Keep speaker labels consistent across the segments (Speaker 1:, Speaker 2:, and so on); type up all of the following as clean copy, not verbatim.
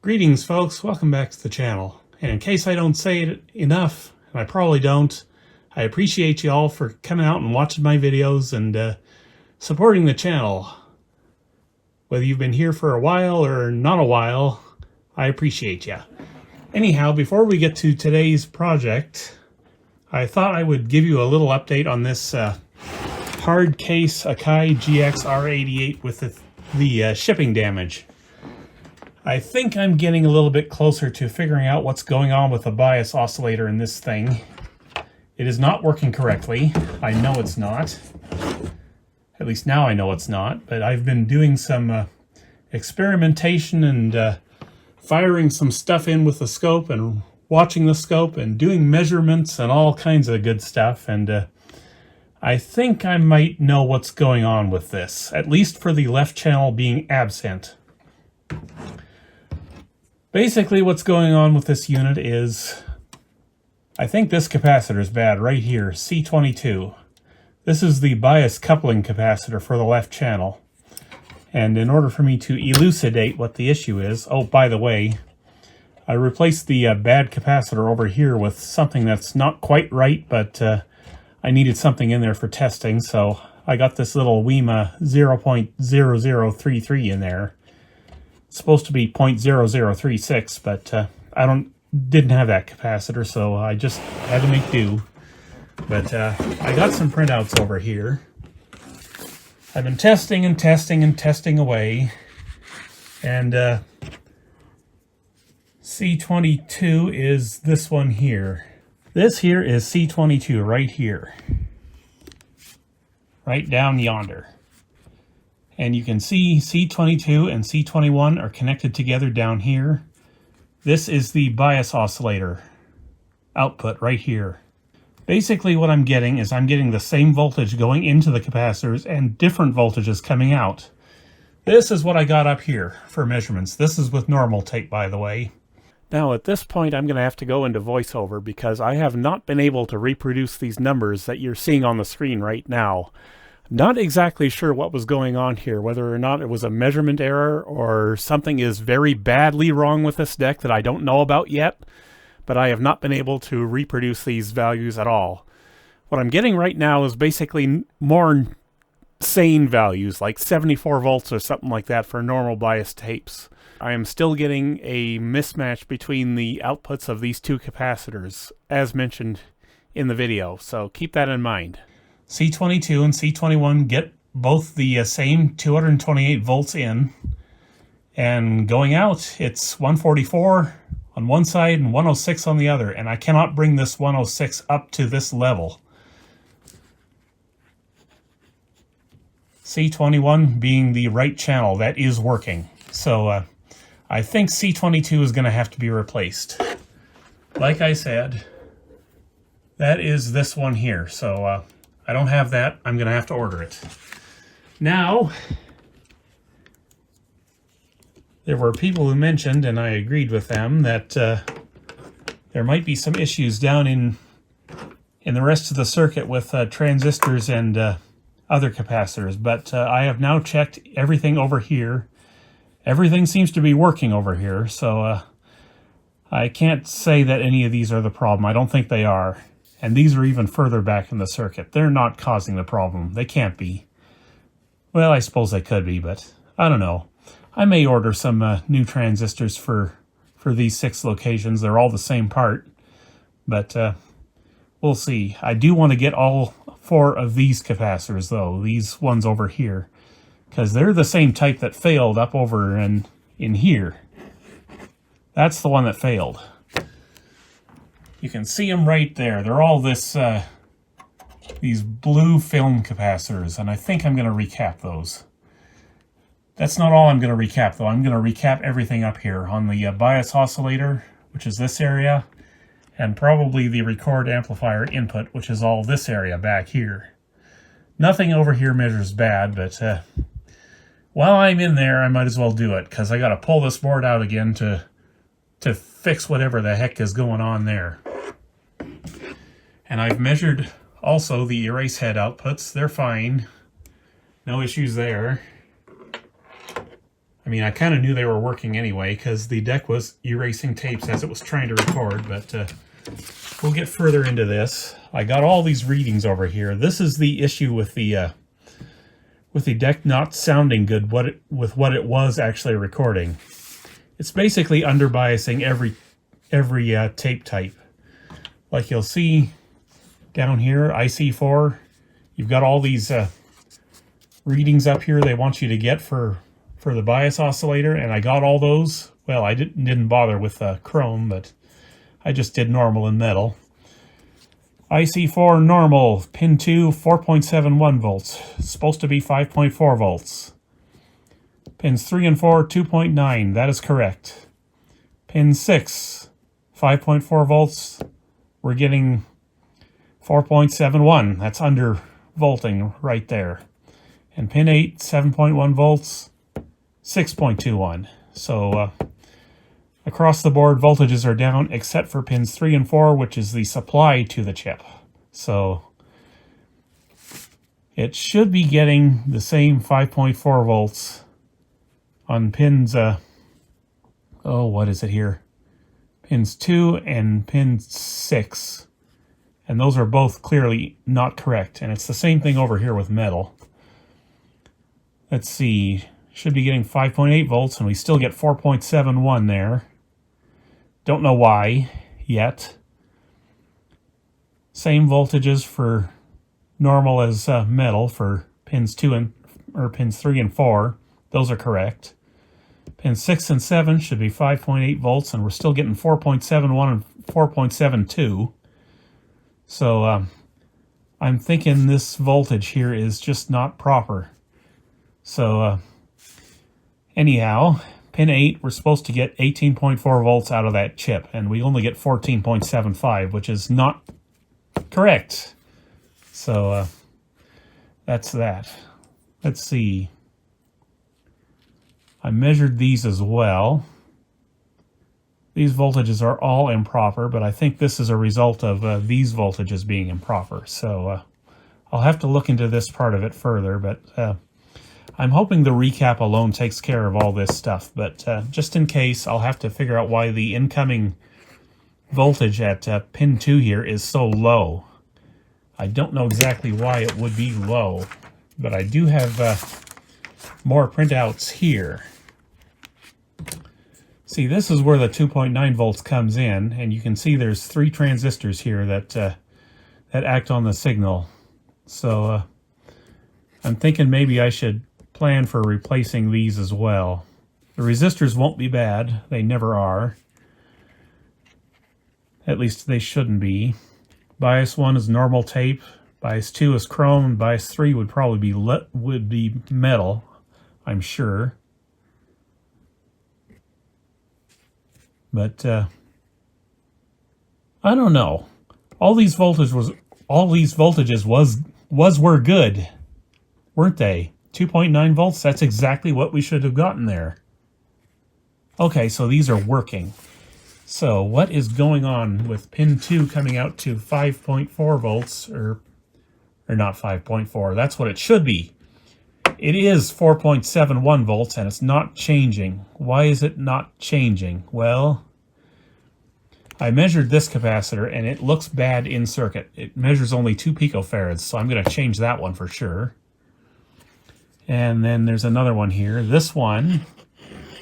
Speaker 1: Greetings folks, welcome back to the channel. And in case I don't say it enough, and I probably don't, I appreciate you all for coming out and watching my videos and supporting the channel. Whether you've been here for a while or not a while, I appreciate you. Anyhow, before we get to today's project, I thought I would give you a little update on this hard case Akai GX-R88 with the shipping damage. I think I'm getting a little bit closer to figuring out what's going on with the bias oscillator in this thing. It is not working correctly. I know it's not. At least now I know it's not, but I've been doing some experimentation and firing some stuff in with the scope and watching the scope and doing measurements and all kinds of good stuff, and I think I might know what's going on with this, at least for the left channel being absent. Basically what's going on with this unit is, I think this capacitor is bad right here, C22. This is the bias coupling capacitor for the left channel. And in order for me to elucidate what the issue is, oh, by the way, I replaced the bad capacitor over here with something that's not quite right, but I needed something in there for testing, so I got this little WEMA 0.0033 in there. It's supposed to be 0.0036, but I didn't have that capacitor, so I just had to make do. But I got some printouts over here. I've been testing and testing and testing away, and C22 is this one here. This here is C22 right here. Right down yonder. And you can see C22 and C21 are connected together down here. This is the bias oscillator output right here. Basically what I'm getting is I'm getting the same voltage going into the capacitors and different voltages coming out. This is what I got up here for measurements. This is with normal tape, by the way. Now at this point I'm going to have to go into voiceover because I have not been able to reproduce these numbers that you're seeing on the screen right now. Not exactly sure what was going on here, whether or not it was a measurement error or something is very badly wrong with this deck that I don't know about yet, but I have not been able to reproduce these values at all. What I'm getting right now is basically more sane values, like 74 volts or something like that for normal bias tapes. I am still getting a mismatch between the outputs of these two capacitors, as mentioned in the video, so keep that in mind. C22 and C21 get both the same 228 volts in, and going out it's 144 on one side and 106 on the other, and I cannot bring this 106 up to this level. C21 being the right channel, that is working. So I think C22 is going to have to be replaced. Like I said, that is this one here, so I don't have that. I'm going to have to order it. Now, there were people who mentioned, and I agreed with them, that there might be some issues down in the rest of the circuit with transistors and other capacitors, but I have now checked everything over here. Everything seems to be working over here, so I can't say that any of these are the problem. I don't think they are. And these are even further back in the circuit. They're not causing the problem. They can't be. Well, I suppose they could be, but I don't know. I may order some new transistors for these 6 locations. They're all the same part, but we'll see. I do want to get all 4 of these capacitors, though, these ones over here, because they're the same type that failed up over in here. That's the one that failed. You can see them right there. They're all these blue film capacitors, and I think I'm going to recap those. That's not all I'm going to recap, though. I'm going to recap everything up here on the bias oscillator, which is this area, and probably the record amplifier input, which is all this area back here. Nothing over here measures bad, but while I'm in there, I might as well do it, because I got to pull this board out again to fix whatever the heck is going on there. And I've measured also the erase head outputs. They're fine. No issues there. I mean, I kind of knew they were working anyway because the deck was erasing tapes as it was trying to record, but we'll get further into this. I got all these readings over here. This is the issue with the deck not sounding good with what it was actually recording. It's basically underbiasing every tape type. Like you'll see down here, IC4, you've got all these readings up here they want you to get for the bias oscillator, and I got all those. Well, I didn't bother with chrome, but I just did normal and metal. IC4 normal, pin 2, 4.71 volts. It's supposed to be 5.4 volts. Pins 3 and 4, 2.9. That is correct. Pin 6, 5.4 volts. We're getting 4.71. That's under volting right there. And pin 8, 7.1 volts, 6.21. So across the board, voltages are down except for pins 3 and 4, which is the supply to the chip. So it should be getting the same 5.4 volts on pins, what is it here? Pins 2 and pin 6. And those are both clearly not correct. And it's the same thing over here with metal. Let's see. Should be getting 5.8 volts, and we still get 4.71 there. Don't know why yet. Same voltages for normal as metal for pins 3 and 4. Those are correct. Pins 6 and 7 should be 5.8 volts, and we're still getting 4.71 and 4.72. So I'm thinking this voltage here is just not proper. So anyhow, pin 8, we're supposed to get 18.4 volts out of that chip, and we only get 14.75, which is not correct. So that's that. Let's see. I measured these as well. These voltages are all improper, but I think this is a result of these voltages being improper. So I'll have to look into this part of it further, but I'm hoping the recap alone takes care of all this stuff. But just in case, I'll have to figure out why the incoming voltage at pin 2 here is so low. I don't know exactly why it would be low, but I do have more printouts here. See, this is where the 2.9 volts comes in, and you can see there's 3 transistors here that act on the signal. So I'm thinking maybe I should plan for replacing these as well. The resistors won't be bad. They never are. At least they shouldn't be. Bias 1 is normal tape. Bias 2 is chrome. And bias 3 would probably be metal, I'm sure. But I don't know. All these voltages were good, weren't they? 2.9 volts. That's exactly what we should have gotten there. Okay, so these are working. So what is going on with pin 2 coming out to 5.4 volts, or not 5.4? That's what it should be. It is 4.71 volts, and it's not changing. Why is it not changing? Well, I measured this capacitor, and it looks bad in circuit. It measures only 2 picofarads, so I'm going to change that one for sure. And then there's another one here. This one,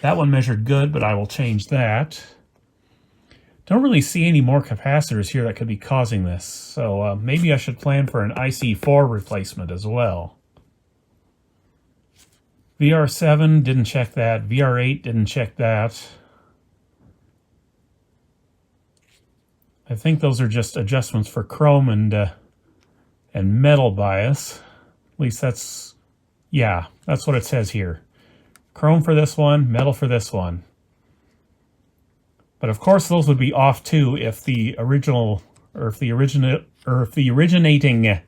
Speaker 1: that one measured good, but I will change that. Don't really see any more capacitors here that could be causing this, so maybe I should plan for an IC4 replacement as well. VR7, didn't check that. VR8, didn't check that. I think those are just adjustments for chrome and metal bias. At least that's, yeah, that's what it says here. Chrome for this one, metal for this one. But of course those would be off too if the originating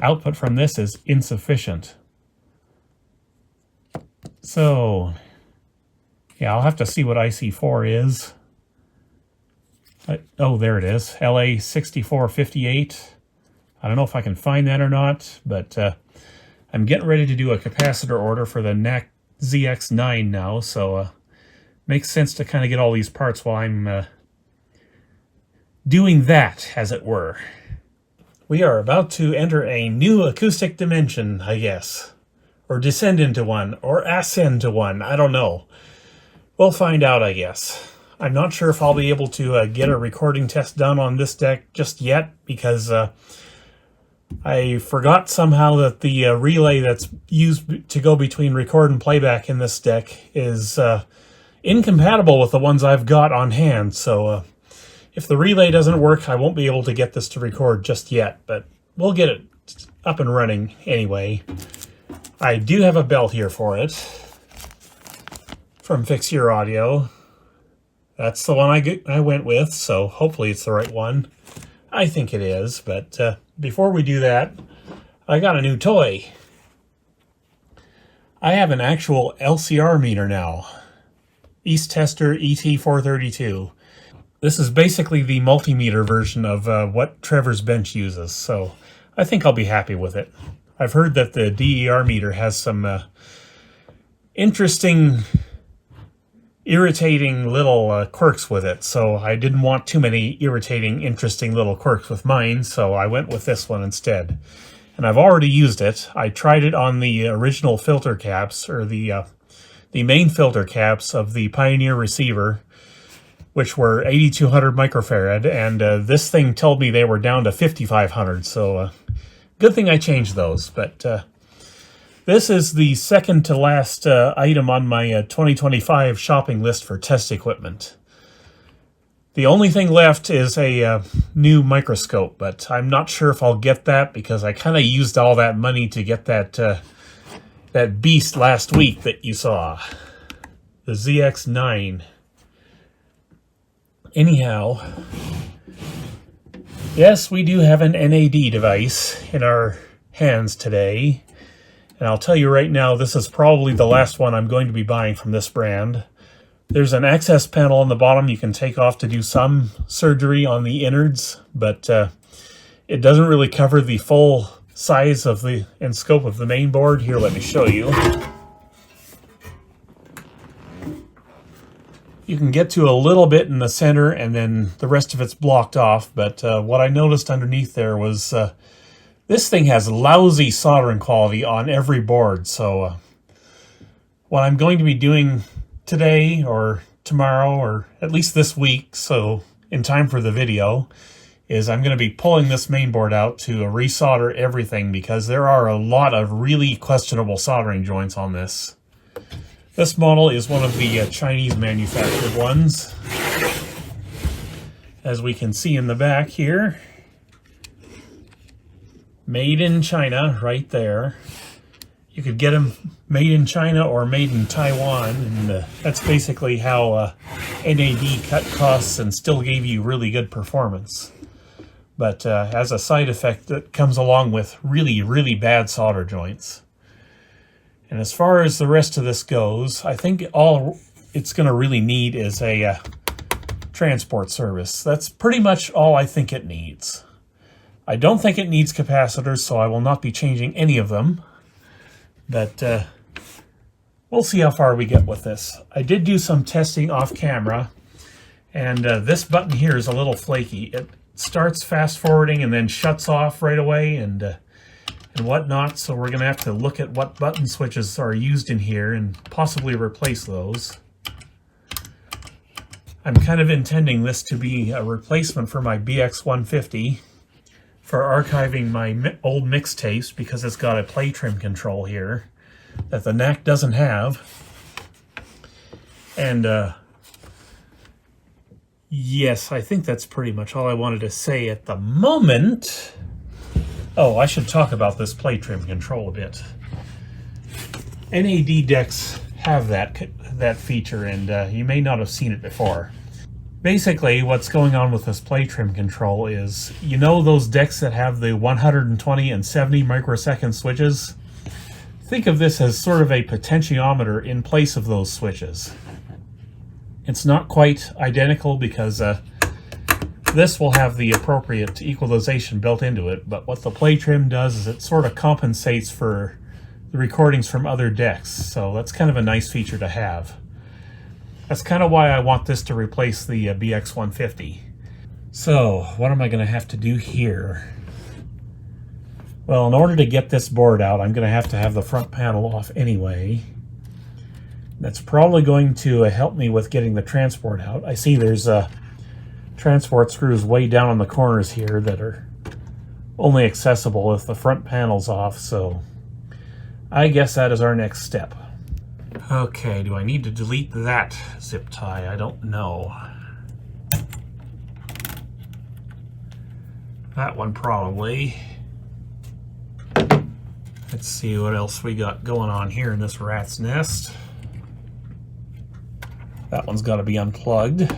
Speaker 1: output from this is insufficient. So, yeah, I'll have to see what IC4 is. Oh, there it is, LA6458. I don't know if I can find that or not, but I'm getting ready to do a capacitor order for the ZX-9 now, so makes sense to kind of get all these parts while I'm doing that, as it were. We are about to enter a new acoustic dimension, I guess. Or descend into one, or ascend to one, I don't know. We'll find out, I guess. I'm not sure if I'll be able to get a recording test done on this deck just yet, because I forgot somehow that the relay that's used to go between record and playback in this deck is incompatible with the ones I've got on hand, so if the relay doesn't work, I won't be able to get this to record just yet, but we'll get it up and running anyway. I do have a belt here for it from Fix Your Audio. That's the one I went with, so hopefully it's the right one. I think it is, but before we do that, I got a new toy. I have an actual LCR meter now. East Tester ET432. This is basically the multimeter version of what Trevor's bench uses, so I think I'll be happy with it. I've heard that the DER meter has some interesting, irritating little quirks with it, so I didn't want too many irritating, interesting little quirks with mine, so I went with this one instead. And I've already used it. I tried it on the original filter caps, or the main filter caps of the Pioneer receiver, which were 8200 microfarad, and this thing told me they were down to 5500, so good thing I changed those. But this is the second to last item on my 2025 shopping list for test equipment. The only thing left is a new microscope, but I'm not sure if I'll get that because I kind of used all that money to get that that beast last week that you saw, the ZX-9. Anyhow, yes, we do have an NAD device in our hands today. And I'll tell you right now, this is probably the last one I'm going to be buying from this brand. There's an access panel on the bottom you can take off to do some surgery on the innards, but it doesn't really cover the full size of the and scope of the main board. Here, let me show you. You can get to a little bit in the center, and then the rest of it's blocked off, but what I noticed underneath there was this thing has lousy soldering quality on every board, so what I'm going to be doing today or tomorrow, or at least this week, so in time for the video, is I'm going to be pulling this main board out to resolder everything, because there are a lot of really questionable soldering joints on this. This model is one of the Chinese manufactured ones, as we can see in the back here. Made in China, right there. You could get them made in China or made in Taiwan, and that's basically how NAD cut costs and still gave you really good performance. But as a side effect, that comes along with really, really bad solder joints. And as far as the rest of this goes, I think all it's going to really need is a transport service. That's pretty much all I think it needs. I don't think it needs capacitors, so I will not be changing any of them. But we'll see how far we get with this. I did do some testing off camera, and this button here is a little flaky. It starts fast forwarding and then shuts off right away and whatnot, so we're going to have to look at what button switches are used in here and possibly replace those. I'm kind of intending this to be a replacement for my BX150 for archiving my old mixtapes, because it's got a play trim control here that the NAC doesn't have. And yes, I think that's pretty much all I wanted to say at the moment. Oh, I should talk about this play trim control a bit. NAD decks have that feature, and you may not have seen it before. Basically, what's going on with this play trim control is, you know those decks that have the 120 and 70 microsecond switches? Think of this as sort of a potentiometer in place of those switches. It's not quite identical because this will have the appropriate equalization built into it, but what the play trim does is it sort of compensates for the recordings from other decks, so that's kind of a nice feature to have. That's kind of why I want this to replace the BX-150. So, what am I going to have to do here? Well, in order to get this board out, I'm going to have the front panel off anyway. That's probably going to help me with getting the transport out. I see there's transport screws way down on the corners here that are only accessible if the front panel's off, so I guess that is our next step. Okay, do I need to delete that zip tie? I don't know. That one probably. Let's see what else we got going on here in this rat's nest. That one's got to be unplugged.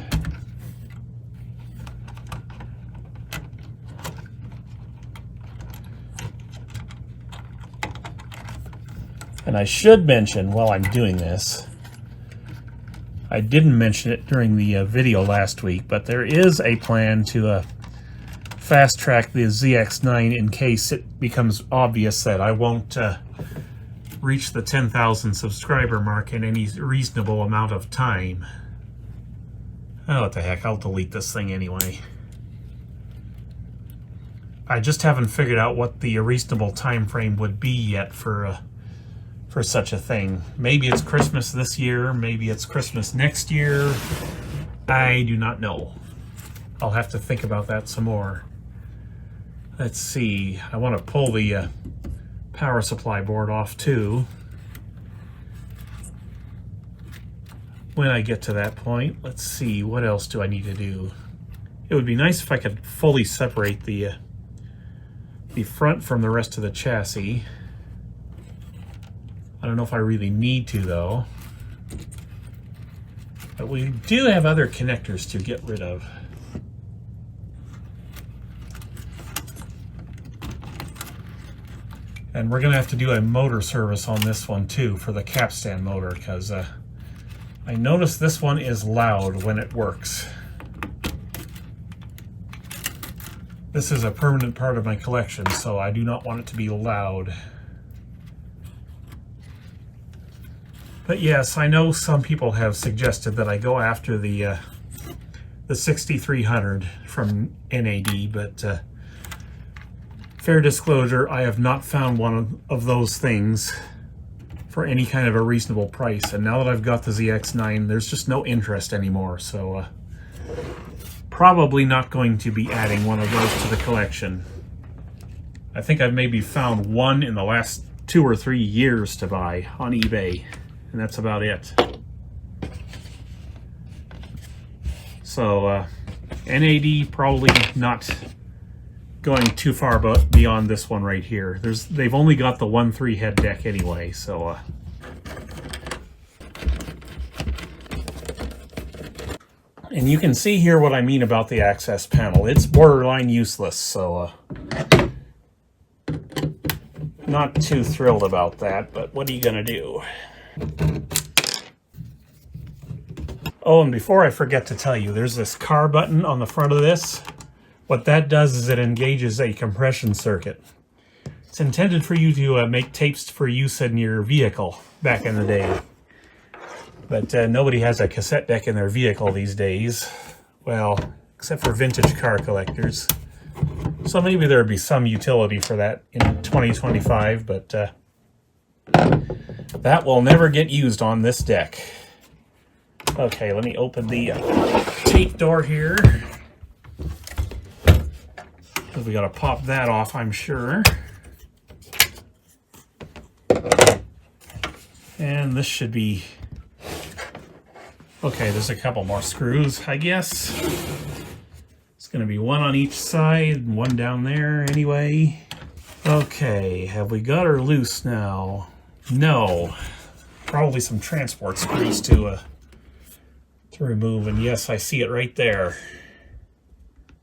Speaker 1: And I should mention while I'm doing this, I didn't mention it during the video last week, but there is a plan to fast track the ZX9 in case it becomes obvious that I won't reach the 10,000 subscriber mark in any reasonable amount of time. Oh, what the heck, I'll delete this thing anyway. I just haven't figured out what the reasonable time frame would be yet for such a thing. Maybe it's Christmas this year, maybe it's Christmas next year. I do not know. I'll have to think about that some more. Let's see, I want to pull the power supply board off too. When I get to that point, let's see, what else do I need to do? It would be nice if I could fully separate the front from the rest of the chassis. I don't know if I really need to though. But we do have other connectors to get rid of. And we're going to have to do a motor service on this one too for the Capstan motor, because I noticed this one is loud when it works. This is a permanent part of my collection, so I do not want it to be loud. But yes, I know some people have suggested that I go after the 6300 from NAD, but fair disclosure, I have not found one of those things for any kind of a reasonable price. And now that I've got the ZX9, there's just no interest anymore. So probably not going to be adding one of those to the collection. I think I've maybe found one in the last 2 or 3 years to buy on eBay. And that's about it. So NAD probably not going too far beyond this one right here. They've only got the 1.3 head deck anyway, so and you can see here what I mean about the access panel. It's borderline useless, so not too thrilled about that, but what are you gonna do? Oh, and before I forget to tell you, there's this car button on the front of this. What that does is it engages a compression circuit. It's intended for you to make tapes for use in your vehicle back in the day. But nobody has a cassette deck in their vehicle these days. Well, except for vintage car collectors. So maybe there would be some utility for that in 2025, but that will never get used on this deck. Okay, let me open the tape door here. Because we got to pop that off, I'm sure. And this should be... Okay, there's a couple more screws, I guess. It's going to be one on each side and one down there anyway. Okay, have we got her loose now? No. Probably some transport screws to remove, and yes, I see it right there.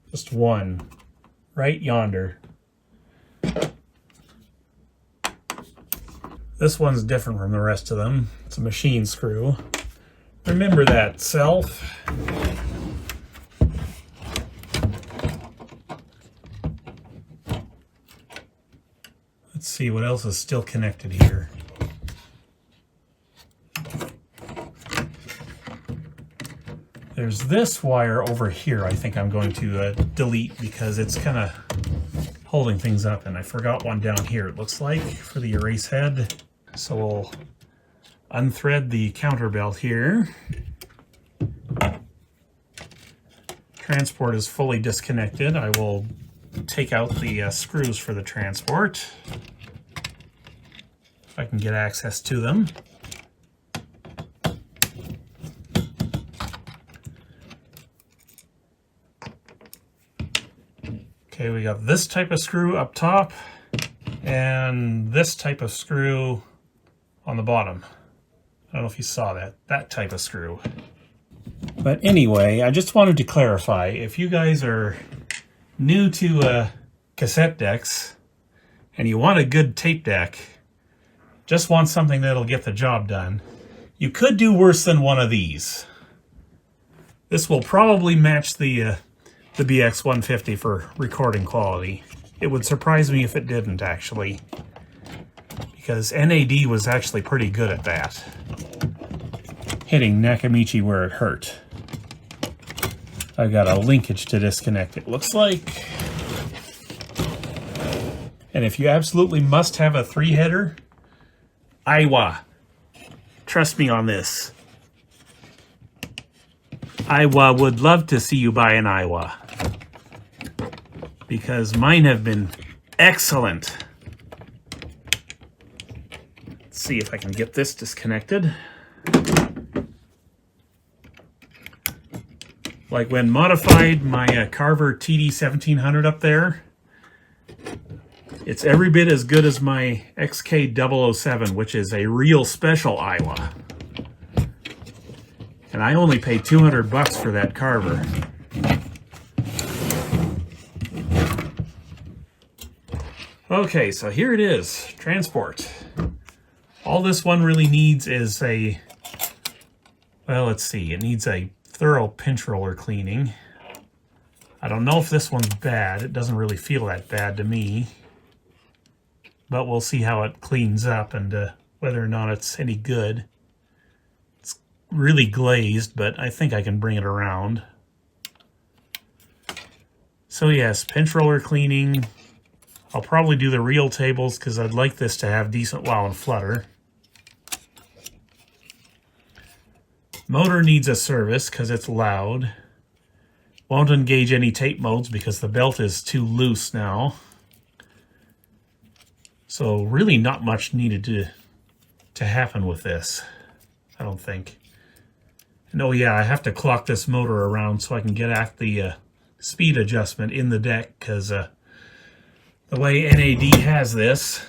Speaker 1: Just one. Right yonder. This one's different from the rest of them. It's a machine screw. Remember that, self. Let's see what else is still connected here. There's this wire over here I think I'm going to delete because it's kind of holding things up, and I forgot one down here, it looks like, for the erase head. So we'll unthread the counter belt here. Transport is fully disconnected. I will take out the screws for the transport, if I can get access to them. Okay, we got this type of screw up top and this type of screw on the bottom. I don't know if you saw that type of screw. But anyway, I just wanted to clarify, if you guys are new to cassette decks and you want a good tape deck, just want something that'll get the job done, you could do worse than one of these. This will probably match the BX-150 for recording quality. It would surprise me if it didn't, actually, because NAD was actually pretty good at that, hitting Nakamichi where it hurt. I've got a linkage to disconnect, it looks like. And if you absolutely must have a 3-header, Aiwa. Trust me on this. Aiwa would love to see you buy an Aiwa, because mine have been excellent. Let's see if I can get this disconnected. Like when modified my Carver TD-1700 up there, it's every bit as good as my XK007, which is a real special Aiwa. And I only paid $200 for that Carver. Okay, so here it is, transport. All this one really needs is a, well, let's see, it needs a thorough pinch roller cleaning. I don't know if this one's bad. It doesn't really feel that bad to me. But we'll see how it cleans up and whether or not it's any good. It's really glazed, but I think I can bring it around. So yes, pinch roller cleaning. I'll probably do the reel tables because I'd like this to have decent wow and flutter. Motor needs a service because it's loud. Won't engage any tape modes because the belt is too loose now. So really not much needed to happen with this, I don't think. And oh yeah, I have to clock this motor around so I can get at the speed adjustment in the deck, because the way NAD has this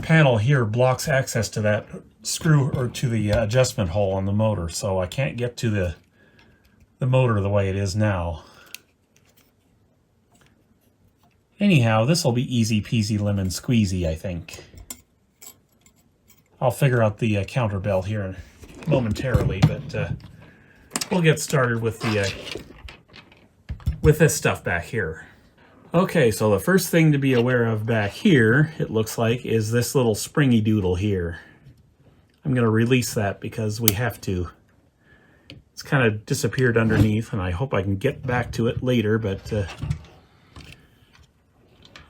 Speaker 1: panel here blocks access to that screw or to the adjustment hole on the motor, so I can't get to the motor the way it is now. Anyhow, this will be easy peasy lemon squeezy, I think. I'll figure out the counter belt here momentarily, but we'll get started with this stuff back here. Okay, so the first thing to be aware of back here, it looks like, is this little springy doodle here. I'm going to release that because we have to. It's kind of disappeared underneath, and I hope I can get back to it later, but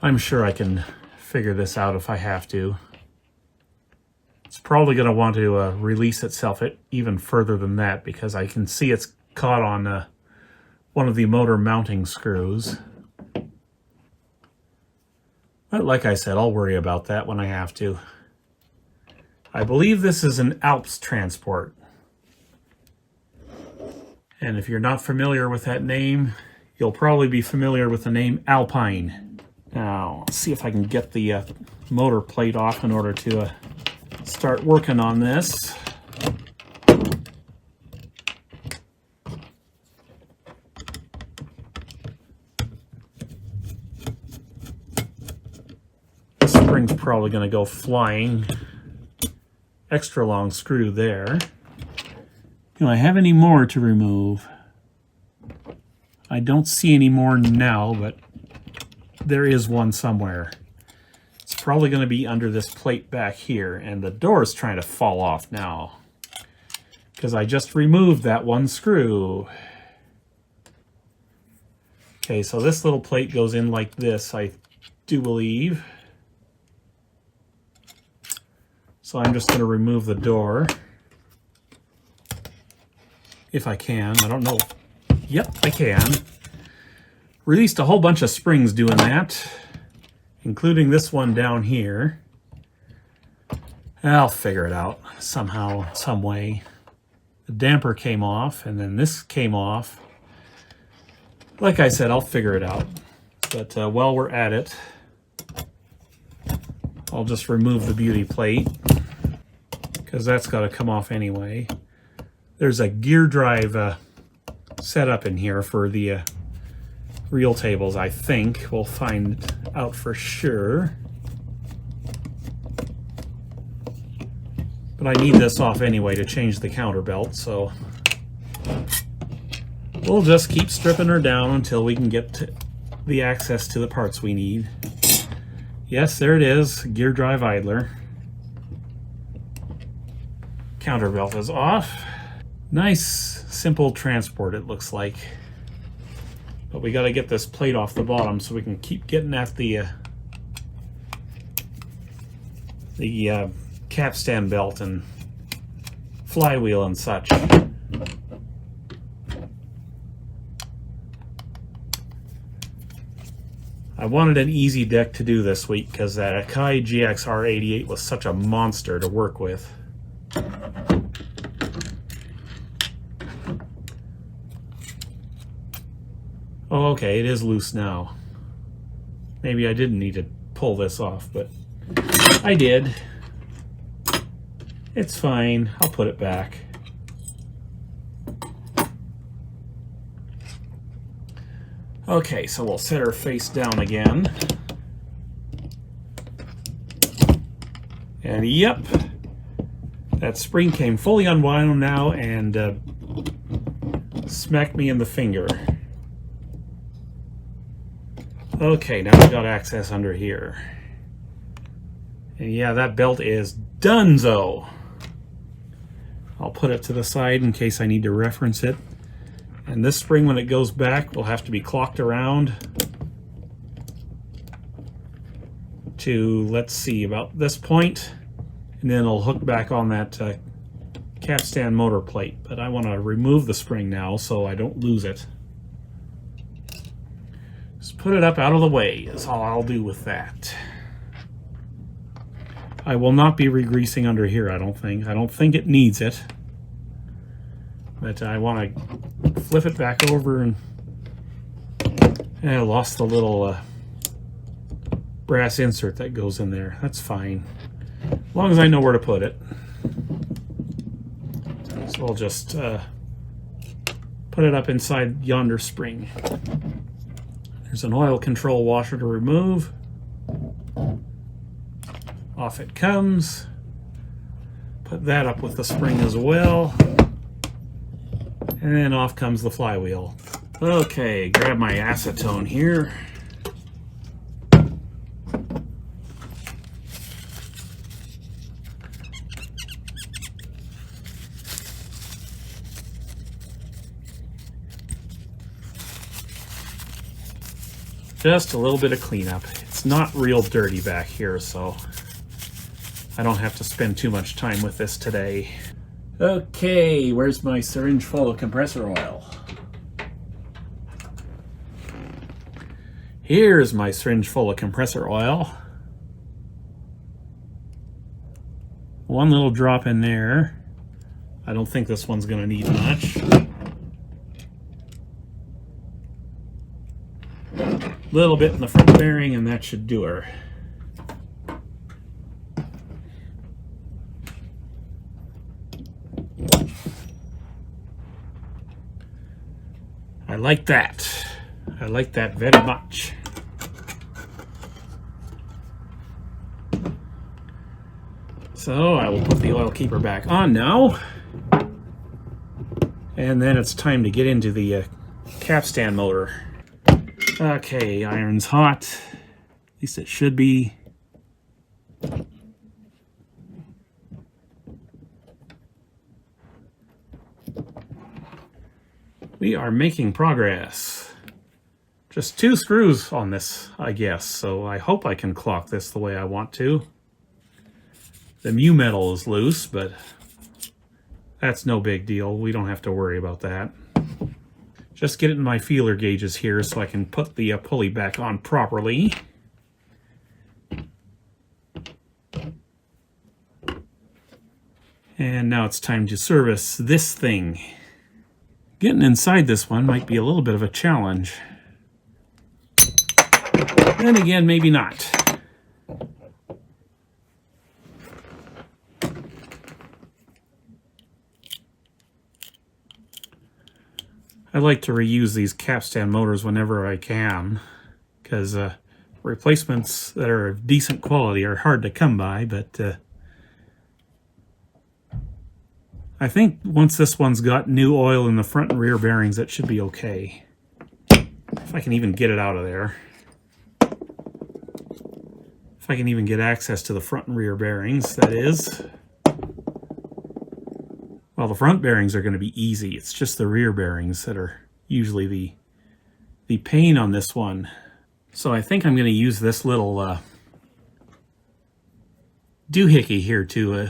Speaker 1: I'm sure I can figure this out if I have to. It's probably going to want to release itself even further than that, because I can see it's caught on one of the motor mounting screws. But like I said, I'll worry about that when I have to. I believe this is an Alps transport. And if you're not familiar with that name, you'll probably be familiar with the name Alpine. Now, let's see if I can get the motor plate off in order to start working on this. The spring's probably going to go flying. Extra long screw there. Do I have any more to remove? I don't see any more now, but there is one somewhere. It's probably going to be under this plate back here, and the door is trying to fall off now because I just removed that one screw. Okay, so this little plate goes in like this, I do believe. So I'm just going to remove the door. If I can, I don't know. Yep, I can. Released a whole bunch of springs doing that, including this one down here. I'll figure it out somehow, some way. The damper came off, and then this came off. Like I said, I'll figure it out. But while we're at it, I'll just remove the beauty plate, because that's got to come off anyway. There's a gear drive setup in here for the reel tables, I think. We'll find out for sure. But I need this off anyway to change the counter belt, so we'll just keep stripping her down until we can get the access to the parts we need. Yes, there it is, gear drive idler. Counter belt is off. Nice, simple transport, it looks like. But we got to get this plate off the bottom so we can keep getting at the capstan belt and flywheel and such. I wanted an easy deck to do this week because that Akai GX-R88 was such a monster to work with. Oh, okay, it is loose now. Maybe I didn't need to pull this off, but I did. It's fine. I'll put it back. Okay, so we'll set her face down again. And yep, that spring came fully unwound now and smacked me in the finger. Okay, now we've got access under here. And yeah, that belt is donezo. I'll put it to the side in case I need to reference it. And this spring, when it goes back, will have to be clocked around to, let's see, about this point, and then it'll hook back on that capstan motor plate. But I want to remove the spring now so I don't lose it. Just put it up out of the way is all I'll do with that. I will not be re-greasing under here, I don't think. I don't think it needs it. But I want to flip it back over and I lost the little brass insert that goes in there. That's fine. As long as I know where to put it. So I'll just put it up inside yonder spring. There's an oil control washer to remove. Off it comes. Put that up with the spring as well. And then off comes the flywheel. Okay, grab my acetone here. Just a little bit of cleanup. It's not real dirty back here, so I don't have to spend too much time with this today. Okay, where's my syringe full of compressor oil? Here's my syringe full of compressor oil. One little drop in there. I don't think this one's going to need much. Little bit in the front bearing and that should do her. I like that. I like that very much. So I will put the oil keeper back on now. And then it's time to get into the capstan motor. Okay, iron's hot. At least it should be. We are making progress. Just 2 screws on this, I guess, so I hope I can clock this the way I want to. The mu metal is loose, but that's no big deal. We don't have to worry about that. Just get it in my feeler gauges here so I can put the pulley back on properly. And now it's time to service this thing. Getting inside this one might be a little bit of a challenge. Then again, maybe not. I like to reuse these Capstan motors whenever I can, because replacements that are of decent quality are hard to come by, but I think once this one's got new oil in the front and rear bearings, it should be okay. If I can even get it out of there. If I can even get access to the front and rear bearings, that is. Well, the front bearings are going to be easy. It's just the rear bearings that are usually the pain on this one. So I think I'm going to use this little doohickey here to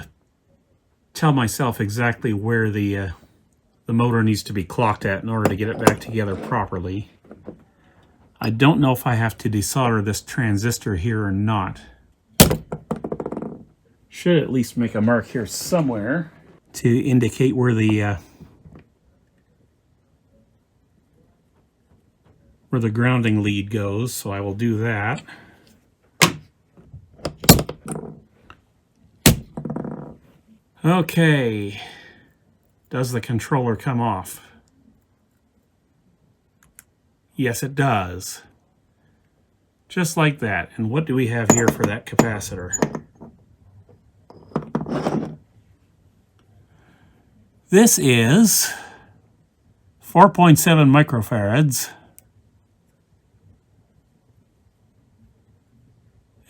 Speaker 1: tell myself exactly where the motor needs to be clocked at in order to get it back together properly. I don't know if I have to desolder this transistor here or not. Should at least make a mark here somewhere to indicate where the grounding lead goes, so I will do that. Okay, does the controller come off? Yes, it does. Just like that. And what do we have here for that capacitor? This is 4.7 microfarads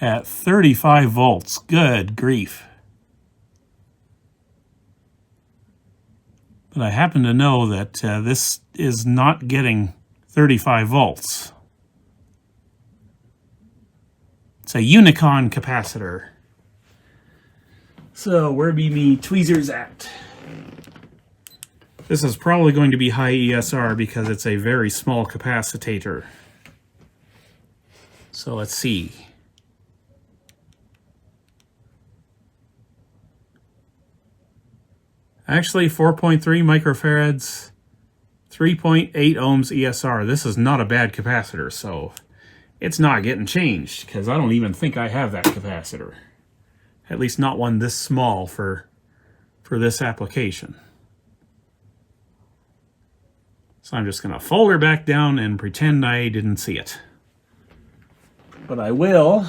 Speaker 1: at 35 volts. Good grief. But I happen to know that this is not getting 35 volts. It's a Unicon capacitor. So where be me tweezers at? This is probably going to be high ESR because it's a very small capacitator. So let's see. Actually, 4.3 microfarads, 3.8 ohms ESR. This is not a bad capacitor, so it's not getting changed because I don't even think I have that capacitor. At least not one this small for this application. So I'm just going to fold her back down and pretend I didn't see it. But I will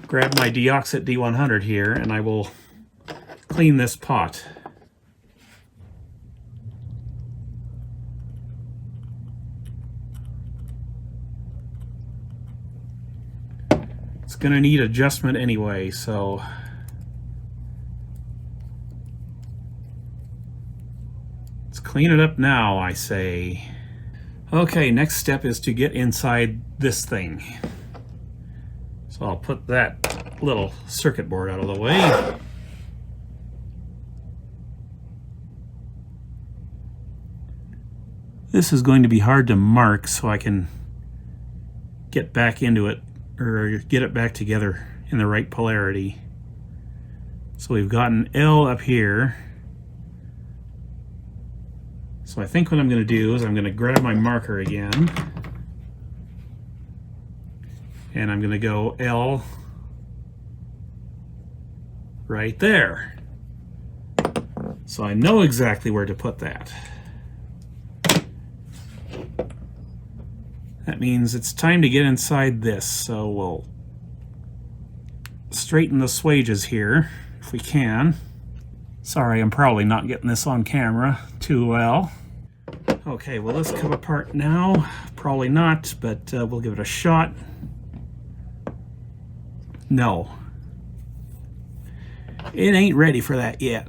Speaker 1: grab my Deoxit D100 here and I will clean this pot. It's going to need adjustment anyway, so let's clean it up now, I say. Okay, next step is to get inside this thing. So I'll put that little circuit board out of the way. This is going to be hard to mark so I can get back into it, or get it back together in the right polarity. So we've got an L up here. So I think what I'm going to do is I'm going to grab my marker again. And I'm going to go L right there. So I know exactly where to put that. That means it's time to get inside this, so we'll straighten the swages here if we can. Sorry, I'm probably not getting this on camera too well. Okay, will this come apart now? Probably not, but we'll give it a shot. No. It ain't ready for that yet.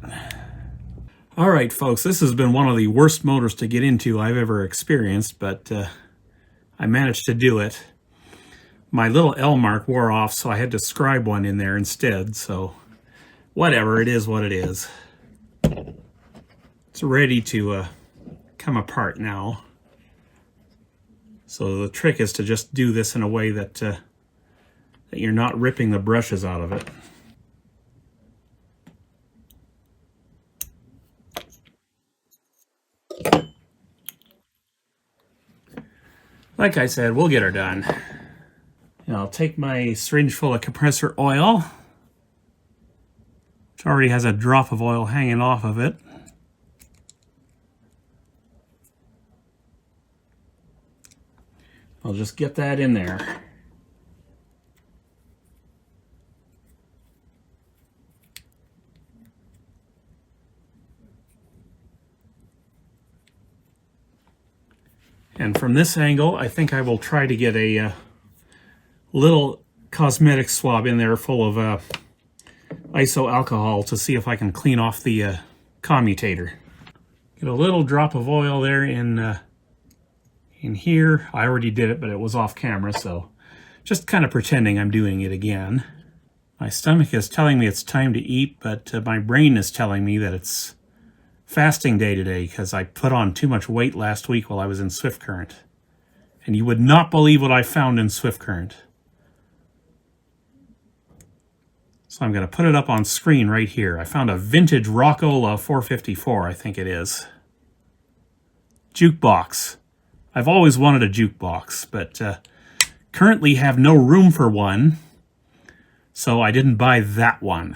Speaker 1: All right, folks, this has been one of the worst motors to get into I've ever experienced, but I managed to do it. My little L mark wore off, so I had to scribe one in there instead, so whatever, it is what it is. It's ready to come apart now. So the trick is to just do this in a way that, that you're not ripping the brushes out of it. Like I said, we'll get her done. And I'll take my syringe full of compressor oil, which already has a drop of oil hanging off of it. I'll just get that in there. And from this angle, I think I will try to get a little cosmetic swab in there full of iso alcohol to see if I can clean off the commutator. Get a little drop of oil there in here. I already did it, but it was off camera, so just kind of pretending I'm doing it again. My stomach is telling me it's time to eat, but my brain is telling me that it's fasting day today because I put on too much weight last week while I was in Swift Current. And you would not believe what I found in Swift Current. So I'm going to put it up on screen right here. I found a vintage Rockola 454, I think it is. Jukebox. I've always wanted a jukebox, but currently have no room for one, so I didn't buy that one.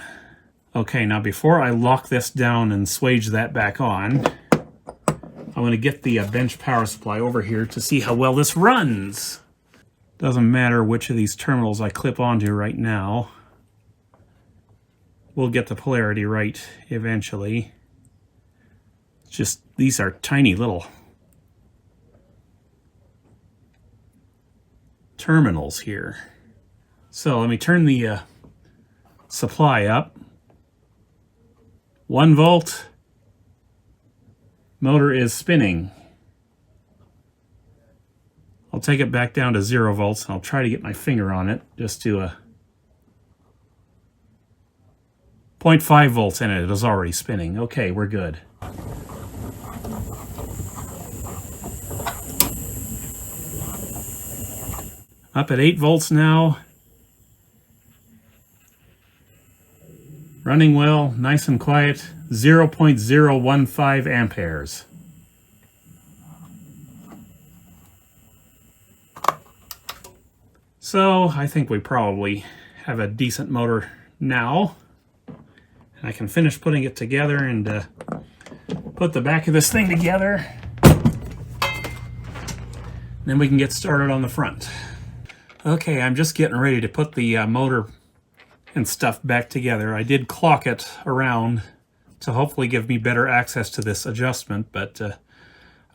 Speaker 1: Okay, now before I lock this down and swage that back on, I'm going to get the bench power supply over here to see how well this runs. Doesn't matter which of these terminals I clip onto right now. We'll get the polarity right eventually. It's just, these are tiny little terminals here. So let me turn the supply up. 1 volt. Motor is spinning. I'll take it back down to 0 volts and I'll try to get my finger on it just to 0.5 volts in it. It is already spinning. Okay, we're good. Up at 8 volts now. Running well, nice and quiet, 0.015 amperes. So I think we probably have a decent motor now. And I can finish putting it together and put the back of this thing together. Then we can get started on the front. Okay, I'm just getting ready to put the motor and stuff back together. I did clock it around to hopefully give me better access to this adjustment, but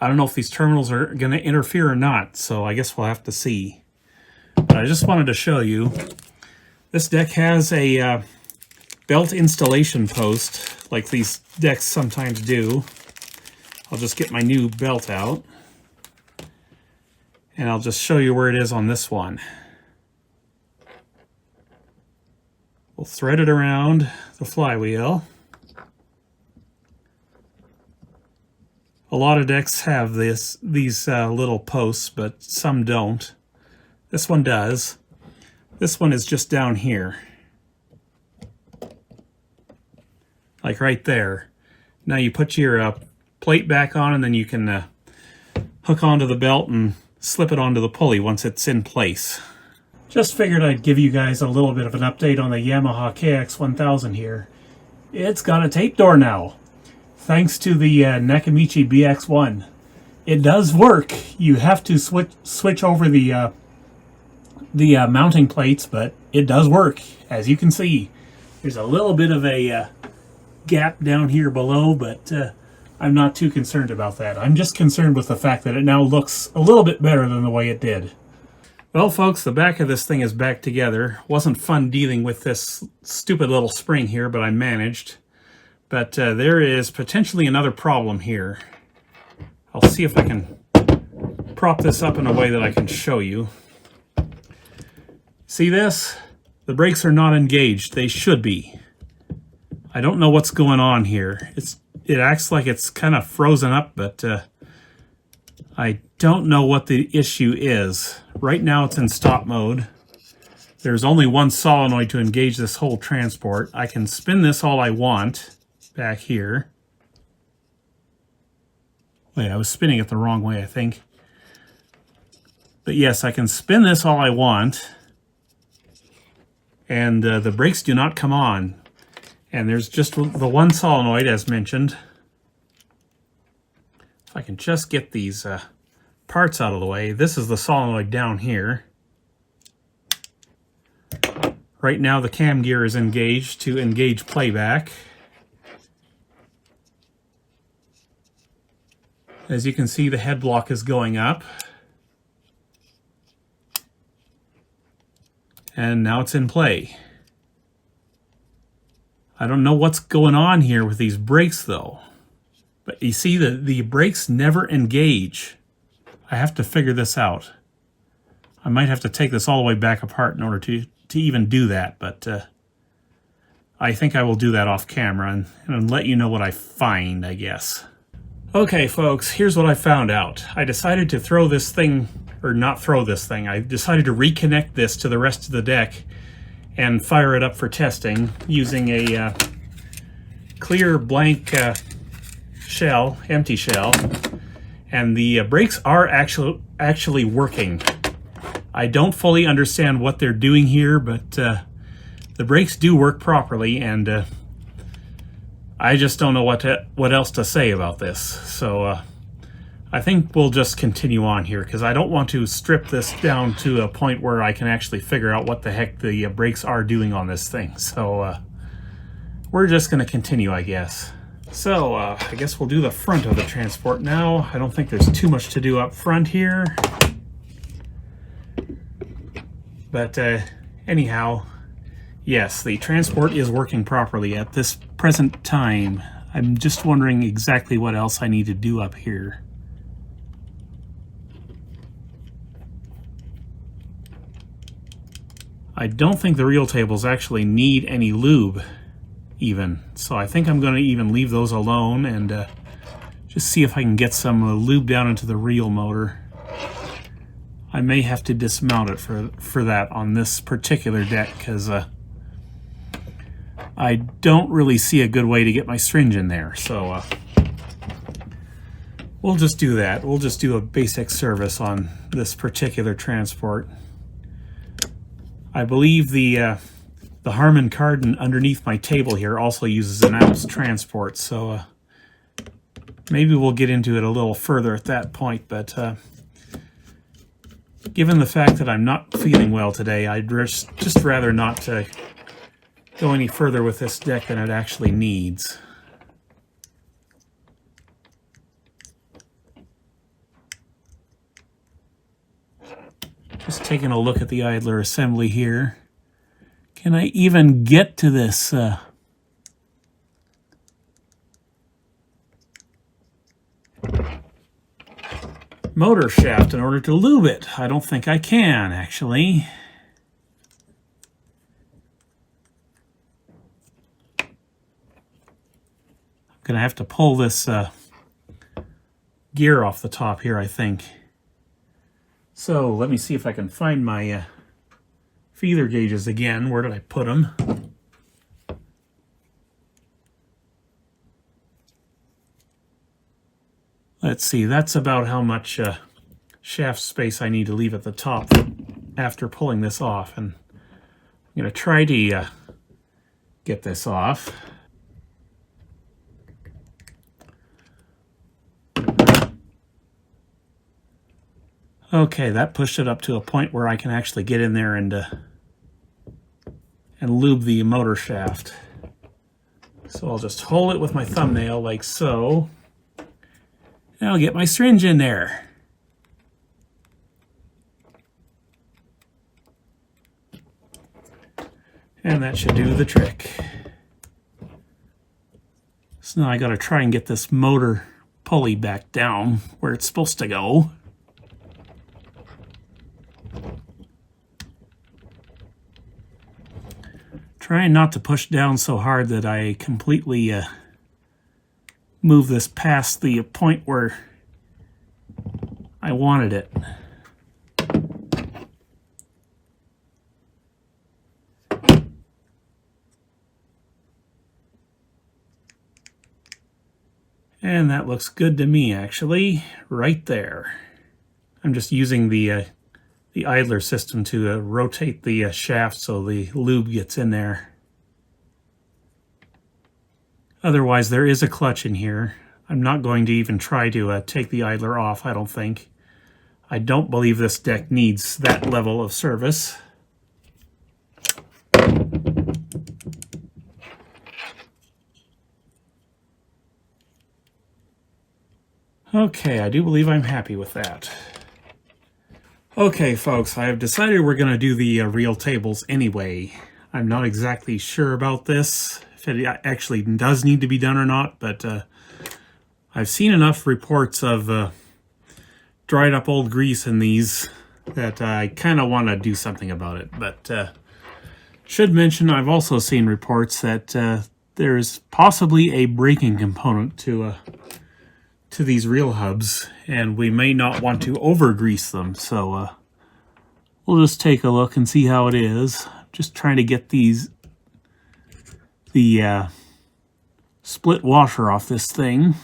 Speaker 1: I don't know if these terminals are going to interfere or not, so I guess we'll have to see. But I just wanted to show you, this deck has a belt installation post, like these decks sometimes do. I'll just get my new belt out, and I'll just show you where it is on this one. We'll thread it around the flywheel. A lot of decks have these little posts, but some don't. This one does. This one is just down here. Like right there. Now you put your plate back on, and then you can hook onto the belt and slip it onto the pulley once it's in place. Just figured I'd give you guys a little bit of an update on the Yamaha KX-1000 here. It's got a tape door now, thanks to the Nakamichi BX1. It does work. You have to switch over the mounting plates, but it does work. As you can see, there's a little bit of a gap down here below, but I'm not too concerned about that. I'm just concerned with the fact that it now looks a little bit better than the way it did. Well, folks, the back of this thing is back together. Wasn't fun dealing with this stupid little spring here, but I managed. But there is potentially another problem here. I'll see if I can prop this up in a way that I can show you. See this? The brakes are not engaged. They should be. I don't know what's going on here. It acts like it's kind of frozen up, but I don't know what the issue is. Right now it's in stop mode. There's only one solenoid to engage this whole transport. I can spin this all I want back here. Wait, I was spinning it the wrong way, I think. But yes, I can spin this all I want. And the brakes do not come on. And there's just the one solenoid, as mentioned. If I can just get these parts out of the way. This is the solenoid down here. Right now the cam gear is engaged to engage playback. As you can see, the head block is going up. And now it's in play. I don't know what's going on here with these brakes though. But you see the brakes never engage. I have to figure this out. I might have to take this all the way back apart in order to even do that, but I think I will do that off camera and let you know what I find, I guess. Okay folks, here's what I found out. I decided to throw this thing, or not throw this thing, I decided to reconnect this to the rest of the deck and fire it up for testing using a clear blank shell, empty shell, and the brakes are actually working. I don't fully understand what they're doing here, but the brakes do work properly, and I just don't know what else to say about this. So I think we'll just continue on here, because I don't want to strip this down to a point where I can actually figure out what the heck the brakes are doing on this thing. So we're just going to continue, I guess. So I guess we'll do the front of the transport now. I don't think there's too much to do up front here. But anyhow, yes, the transport is working properly at this present time. I'm just wondering exactly what else I need to do up here. I don't think the reel tables actually need any lube even, so I think I'm going to even leave those alone and just see if I can get some lube down into the reel motor. I may have to dismount it for that on this particular deck, because I don't really see a good way to get my syringe in there. So we'll just do that. We'll just do a basic service on this particular transport. I believe the Harman Kardon underneath my table here also uses an Alps transport, so maybe we'll get into it a little further at that point, but given the fact that I'm not feeling well today, I'd just rather not go any further with this deck than it actually needs. Just taking a look at the idler assembly here. Can I even get to this motor shaft in order to lube it? I don't think I can, actually. I'm going to have to pull this gear off the top here, I think. So let me see if I can find my feeler gauges again. Where did I put them? Let's see, that's about how much shaft space I need to leave at the top after pulling this off. And I'm going to try to get this off. Okay, that pushed it up to a point where I can actually get in there and lube the motor shaft. So I'll just hold it with my thumbnail like so. And I'll get my syringe in there. And that should do the trick. So now I got to try and get this motor pulley back down where it's supposed to go. Trying not to push down so hard that I completely move this past the point where I wanted it. And that looks good to me, actually, right there. I'm just using the idler system to rotate the shaft so the lube gets in there. Otherwise, there is a clutch in here. I'm not going to even try to take the idler off, I don't think. I don't believe this deck needs that level of service. Okay, I do believe I'm happy with that. Okay, folks, I have decided we're going to do the reel tables anyway. I'm not exactly sure about this, if it actually does need to be done or not, but I've seen enough reports of dried up old grease in these that I kind of want to do something about it. But should mention, I've also seen reports that there's possibly a braking component to these reel hubs, and we may not want to over grease them, so we'll just take a look and see how it is. Just trying to get the split washer off this thing.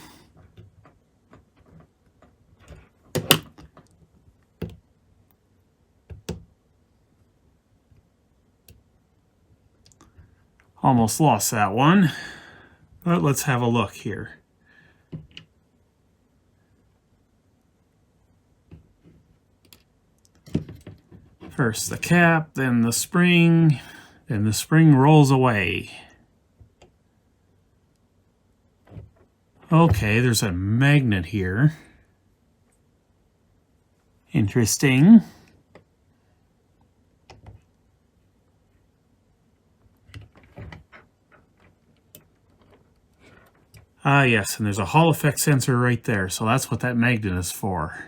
Speaker 1: Almost lost that one, but let's have a look here. First the cap, then the spring rolls away. Okay, there's a magnet here. Interesting. Ah, yes, and there's a Hall effect sensor right there, so that's what that magnet is for.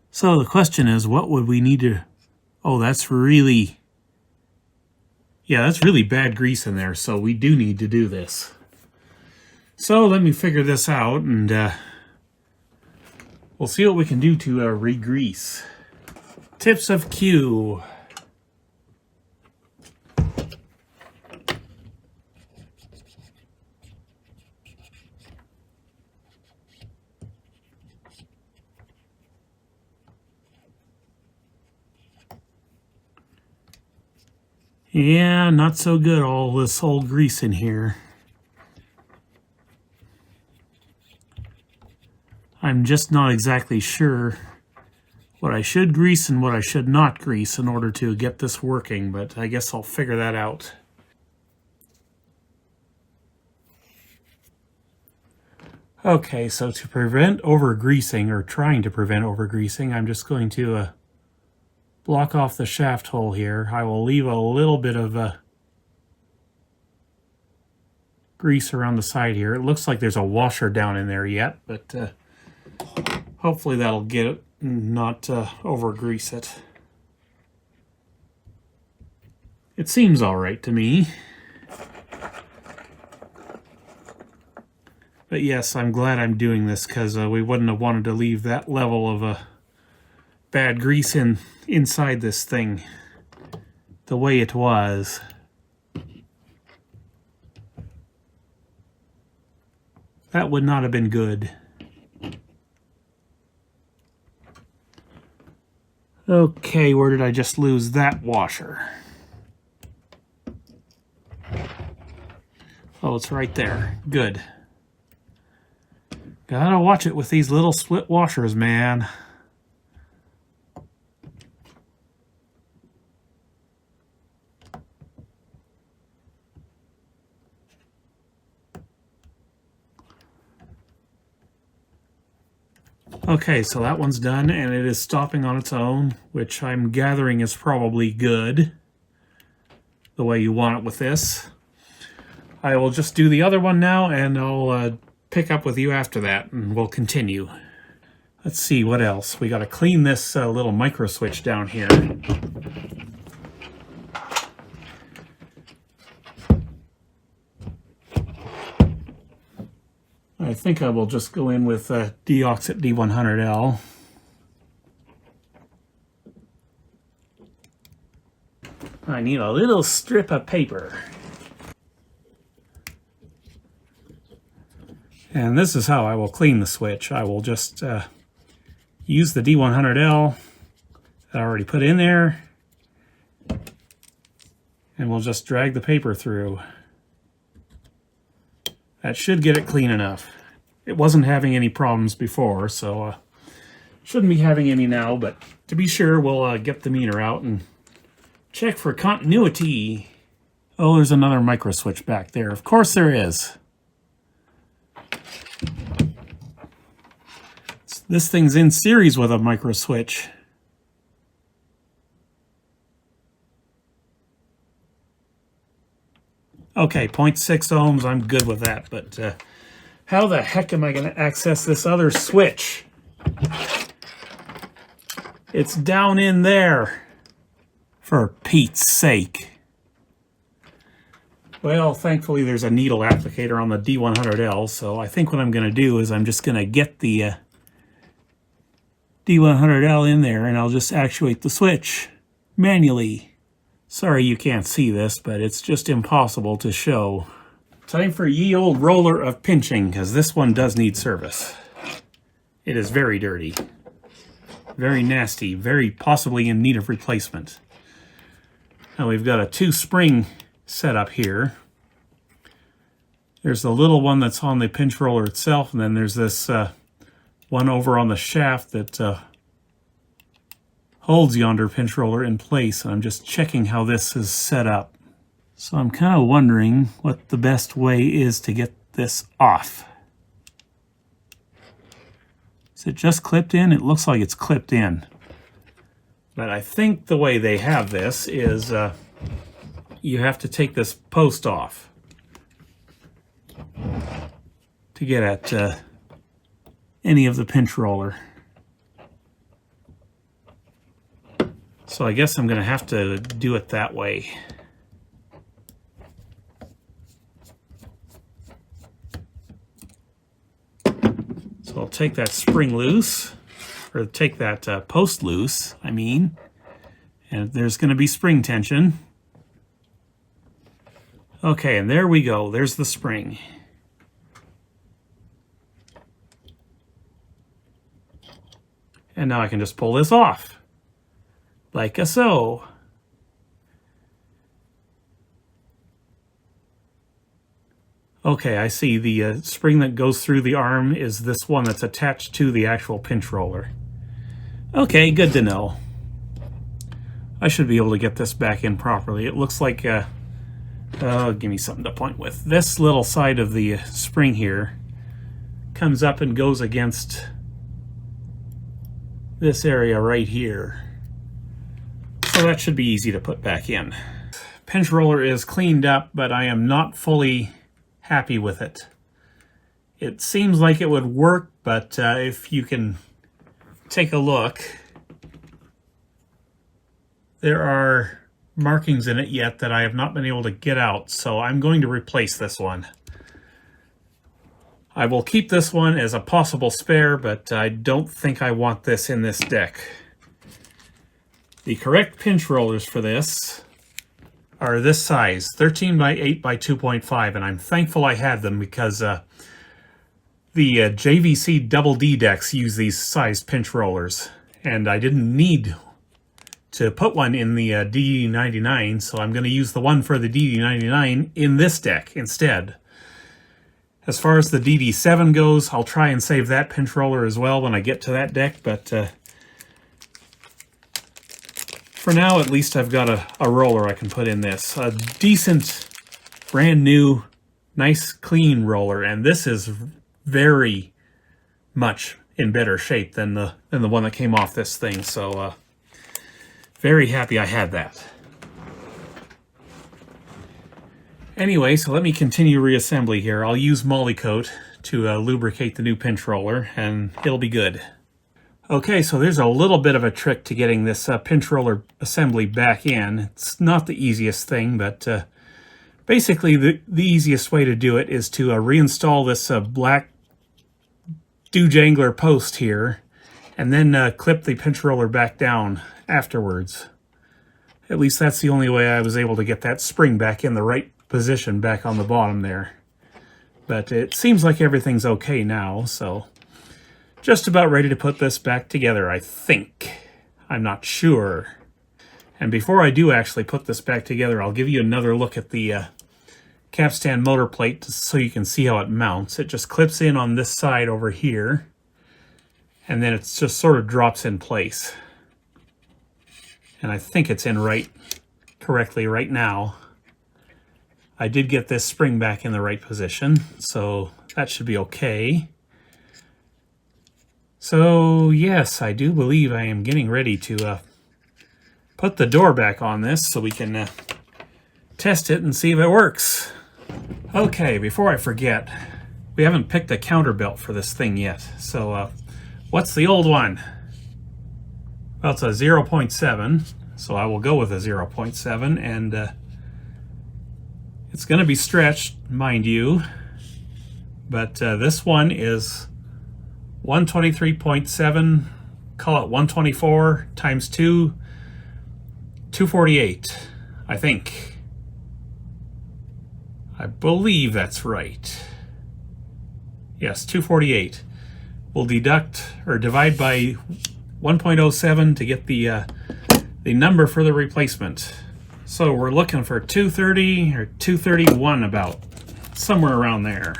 Speaker 1: So the question is, what would we need to... Oh, that's really... Yeah, that's really bad grease in there, so we do need to do this. So let me figure this out, and we'll see what we can do to re-grease. Tips of Q. Yeah, not so good, all this old grease in here. I'm just not exactly sure what I should grease and what I should not grease in order to get this working, but I guess I'll figure that out. Okay, so to prevent over-greasing, or trying to prevent over-greasing, I'm just going to block off the shaft hole here. I will leave a little bit of grease around the side here. It looks like there's a washer down in there yet, but hopefully that'll get it and not over-grease it. It seems all right to me. But yes, I'm glad I'm doing this, because we wouldn't have wanted to leave that level of bad grease inside this thing the way it was. That would not have been good. Okay, where did I just lose that washer? Oh, it's right there. Good. Gotta watch it with these little split washers, man. Okay, so that one's done, and it is stopping on its own, which I'm gathering is probably good, the way you want it with this. I will just do the other one now, and I'll pick up with you after that, and we'll continue. Let's see what else. We got to clean this little micro switch down here. I think I will just go in with Deoxit D100L. I need a little strip of paper. And this is how I will clean the switch. I will just use the D100L that I already put in there, and we'll just drag the paper through. That should get it clean enough. It wasn't having any problems before, so shouldn't be having any now, but to be sure, we'll get the meter out and check for continuity. Oh, there's another micro switch back there. Of course there is. This thing's in series with a micro switch. Okay, 0.6 ohms, I'm good with that, but how the heck am I going to access this other switch? It's down in there. For Pete's sake. Well, thankfully there's a needle applicator on the D100L, so I think what I'm going to do is I'm just going to get the D100L in there, and I'll just actuate the switch manually. Sorry you can't see this, but it's just impossible to show. Time for ye old roller of pinching, because this one does need service. It is very dirty, very nasty, very possibly in need of replacement. Now we've got a 2-spring setup here. There's the little one that's on the pinch roller itself, and then there's this one over on the shaft that holds yonder pinch roller in place. And I'm just checking how this is set up. So I'm kind of wondering what the best way is to get this off. Is it just clipped in? It looks like it's clipped in. But I think the way they have this is you have to take this post off to get at any of the pinch roller. So I guess I'm going to have to do it that way. So I'll take that spring loose. Or take that post loose, I mean, and there's going to be spring tension. Okay, and there we go. There's the spring. And now I can just pull this off, like so. Okay, I see the spring that goes through the arm is this one that's attached to the actual pinch roller. Okay, good to know. I should be able to get this back in properly. It looks like, give me something to point with. This little side of the spring here comes up and goes against this area right here. So that should be easy to put back in. Pinch roller is cleaned up, but I am not fully happy with it. It seems like it would work, but if you can take a look, there are markings in it yet that I have not been able to get out, so I'm going to replace this one. I will keep this one as a possible spare, but I don't think I want this in this deck. The correct pinch rollers for this are this size, 13 by 8 by 2.5, and I'm thankful I had them because the JVC Double D decks use these sized pinch rollers, and I didn't need to put one in the DD99, so I'm going to use the one for the DD99 in this deck instead. As far as the DD7 goes, I'll try and save that pinch roller as well when I get to that deck, but for now, at least I've got a roller I can put in this. A decent, brand new, nice, clean roller, and this is very much in better shape than the one that came off this thing, so very happy I had that. Anyway, so let me continue reassembly here. I'll use Molykote to lubricate the new pinch roller, and it'll be good. Okay, so there's a little bit of a trick to getting this pinch roller assembly back in. It's not the easiest thing, but basically the easiest way to do it is to reinstall this black dojangler post here, and then clip the pinch roller back down afterwards. At least that's the only way I was able to get that spring back in the right position back on the bottom there. But it seems like everything's okay now, so just about ready to put this back together, I think. I'm not sure. And before I do actually put this back together, I'll give you another look at the Capstan motor plate so you can see how it mounts. It just clips in on this side over here, and then it just sort of drops in place. And I think it's in correctly right now. I did get this spring back in the right position, so that should be okay. So yes, I do believe I am getting ready to put the door back on this so we can test it and see if it works. Okay, before I forget, we haven't picked a counter belt for this thing yet. So what's the old one? Well, it's a 0.7, so I will go with a 0.7, and it's going to be stretched, mind you, but this one is 123.7, call it 124 times 2, 248, I think. I believe that's right. Yes, 248. We'll deduct or divide by 1.07 to get the number for the replacement. So we're looking for 230 or 231, about somewhere around there.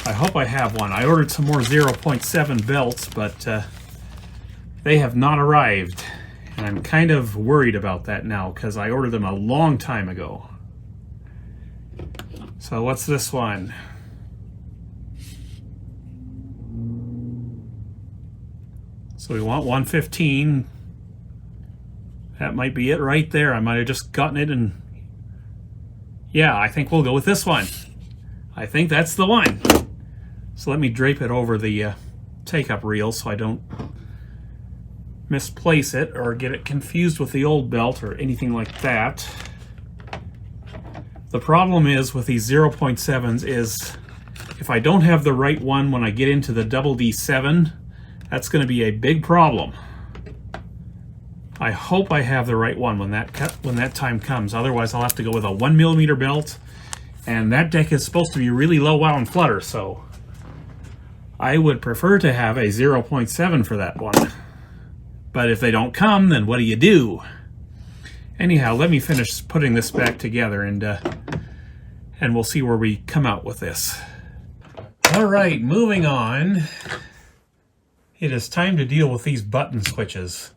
Speaker 1: I hope I have one. I ordered some more 0.7 belts, but they have not arrived. And I'm kind of worried about that now because I ordered them a long time ago. So what's this one? So we want 115. That might be it right there. I might have just gotten it, and yeah, I think we'll go with this one. I think that's the one. So let me drape it over the take-up reel so I don't misplace it or get it confused with the old belt or anything like that. The problem is with these 0.7s is if I don't have the right one when I get into the double D7, that's going to be a big problem. I hope I have the right one when that time comes. Otherwise, I'll have to go with a 1mm belt, and that deck is supposed to be really low wow and flutter, so I would prefer to have a 0.7 for that one. But if they don't come, then what do you do? Anyhow, let me finish putting this back together, and we'll see where we come out with this. All right, moving on. It is time to deal with these button switches.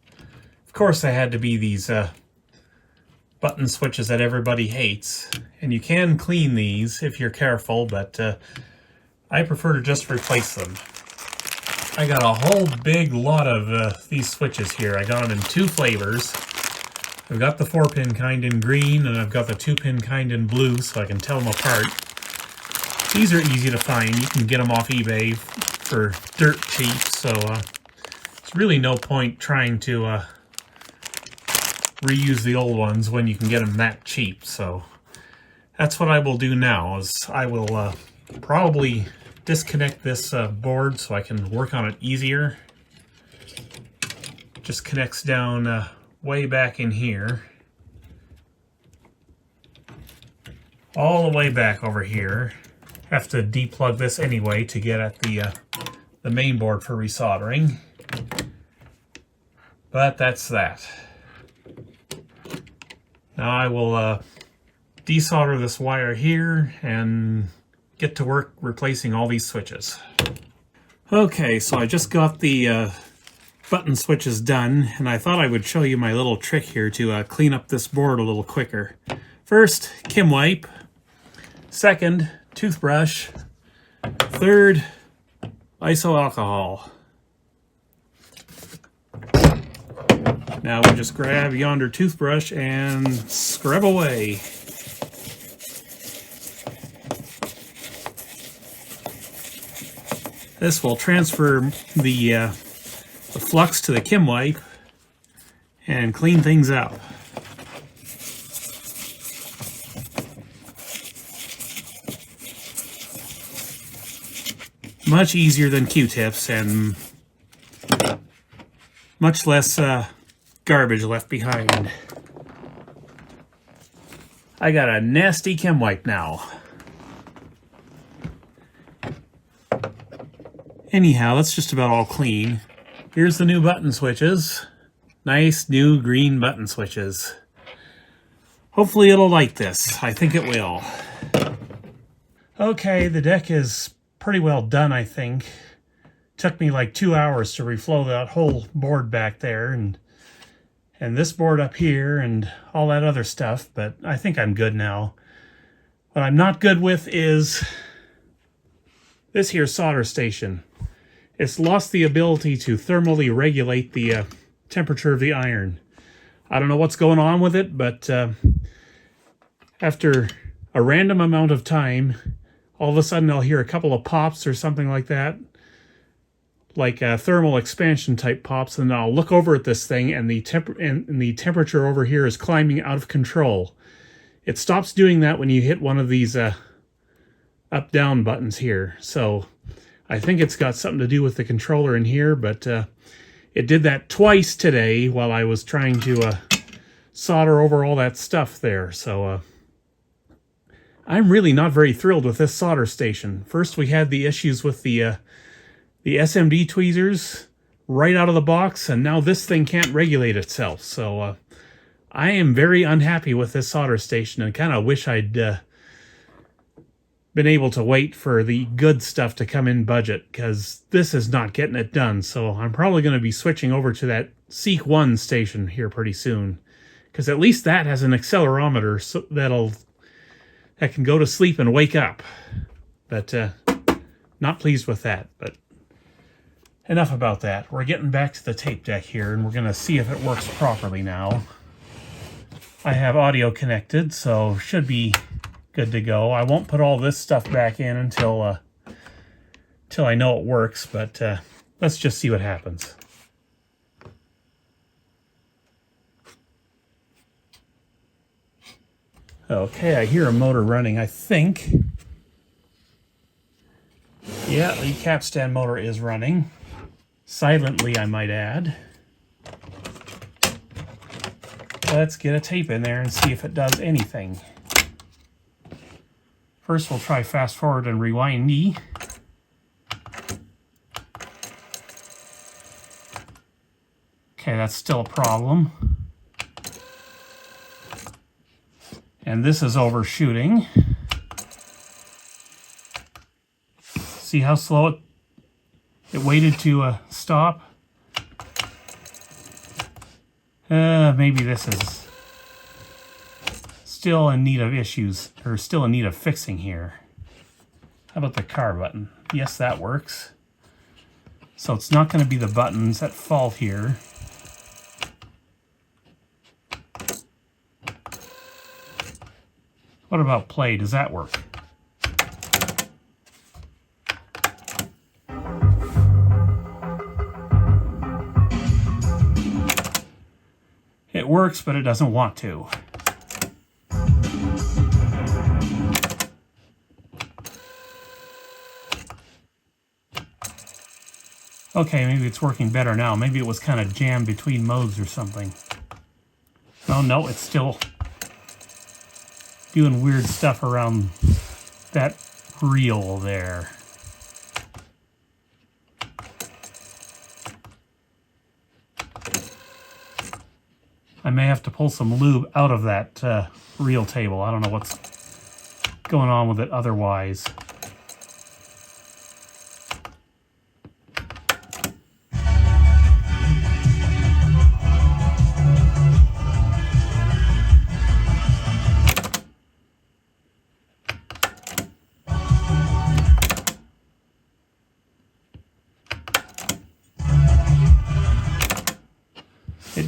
Speaker 1: Of course, they had to be these button switches that everybody hates. And you can clean these if you're careful, but I prefer to just replace them. I got a whole big lot of these switches here. I got them in two flavors. I've got the 4-pin kind in green, and I've got the 2-pin kind in blue, so I can tell them apart. These are easy to find. You can get them off eBay for dirt cheap, so it's really no point trying to reuse the old ones when you can get them that cheap. So that's what I will do now, is I will probably disconnect this board so I can work on it easier. Just connects down way back in here, all the way back over here. Have to deplug this anyway to get at the main board for resoldering, but that's that. Now I will desolder this wire here and get to work replacing all these switches. Okay, so I just got the button switches done, and I thought I would show you my little trick here to clean up this board a little quicker. First, Kim wipe. Second, toothbrush. Third, iso alcohol. Now we just grab yonder toothbrush and scrub away. This will transfer the flux to the Kim wipe and clean things up. Much easier than Q-tips and much less garbage left behind. I got a nasty Kim wipe now. Anyhow, that's just about all clean. Here's the new button switches. Nice new green button switches. Hopefully it'll like this. I think it will. Okay, the deck is pretty well done, I think. Took me like 2 hours to reflow that whole board back there and this board up here and all that other stuff, but I think I'm good now. What I'm not good with is this here solder station. It's lost the ability to thermally regulate the temperature of the iron. I don't know what's going on with it, but after a random amount of time, all of a sudden I'll hear a couple of pops or something like that, like thermal expansion type pops, and I'll look over at this thing and the temperature over here is climbing out of control. It stops doing that when you hit one of these up-down buttons here. So I think it's got something to do with the controller in here, but it did that twice today while I was trying to solder over all that stuff there. So I'm really not very thrilled with this solder station. First we had the issues with the SMD tweezers right out of the box, and now this thing can't regulate itself. So I am very unhappy with this solder station and kind of wish I'd been able to wait for the good stuff to come in budget, because this is not getting it done. So I'm probably going to be switching over to that Seek 1 station here pretty soon, because at least that has an accelerometer so that can go to sleep and wake up. But not pleased with that. But enough about that. We're getting back to the tape deck here, and we're going to see if it works properly now. I have audio connected, so should be good to go. I won't put all this stuff back in until I know it works, but let's just see what happens. Okay, I hear a motor running, I think. Yeah, the Capstan motor is running. Silently, I might add. Let's get a tape in there and see if it does anything. First, we'll try fast forward and rewind-y. Okay, that's still a problem. And this is overshooting. See how slow it waited to stop? Maybe this is still in need of issues, or still in need of fixing here. How about the car button? Yes, that works. So it's not going to be the buttons at fault here. What about play? Does that work? It works, but it doesn't want to. Okay, maybe it's working better now. Maybe it was kind of jammed between modes or something. Oh no, it's still doing weird stuff around that reel there. I may have to pull some lube out of that reel table. I don't know what's going on with it otherwise.